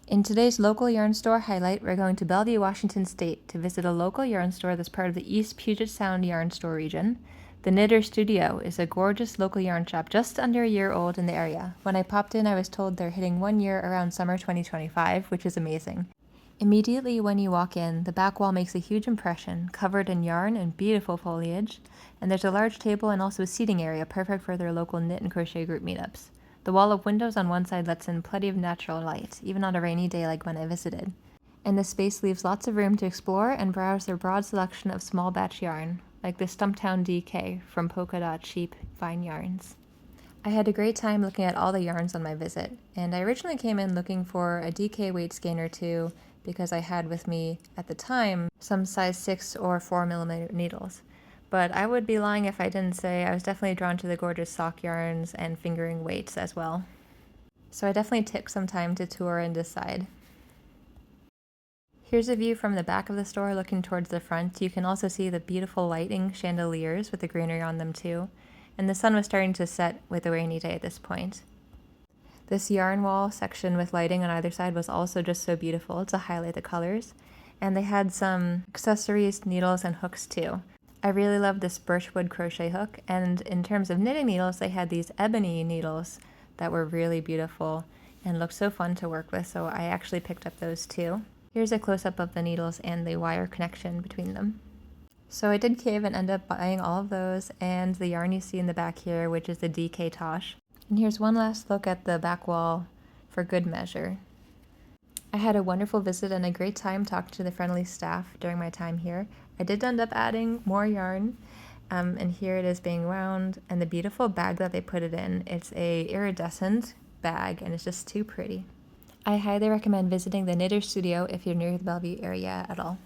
In today's local yarn store highlight, we're going to Bellevue, Washington State to visit a local yarn store that's part of the East Puget Sound yarn store region. The Knitter's Studio is a gorgeous local yarn shop just under a year old in the area. When I popped in, I was told they're hitting 1 year around summer 2025, which is amazing. Immediately when you walk in, the back wall makes a huge impression, covered in yarn and beautiful foliage, and there's a large table and also a seating area perfect for their local knit and crochet group meetups. The wall of windows on one side lets in plenty of natural light, even on a rainy day like when I visited. And this space leaves lots of room to explore and browse their broad selection of small batch yarn, like the Stumptown DK from Polka Dot Sheep Fine Yarns. I had a great time looking at all the yarns on my visit, and I originally came in looking for a DK weight skein or two because I had with me, at the time, some size 6 or 4mm needles. But I would be lying if I didn't say I was definitely drawn to the gorgeous sock yarns and fingering weights as well. So I definitely took some time to tour and decide. Here's a view from the back of the store looking towards the front. You can also see the beautiful lighting chandeliers with the greenery on them too. And the sun was starting to set with a rainy day at this point. This yarn wall section with lighting on either side was also just so beautiful to highlight the colors. And they had some accessories, needles, and hooks too. I really love this birchwood crochet hook, and in terms of knitting needles, they had these ebony needles that were really beautiful and looked so fun to work with, so I actually picked up those too. Here's a close-up of the needles and the wire connection between them. So I did cave and end up buying all of those and the yarn you see in the back here, which is the DK Tosh. And here's one last look at the back wall for good measure. I had a wonderful visit and a great time talking to the friendly staff during my time here. I did end up adding more yarn, and here it is being wound, and the beautiful bag that they put it in. It's a iridescent bag, and it's just too pretty. I highly recommend visiting the Knitter's Studio if you're near the Bellevue area at all.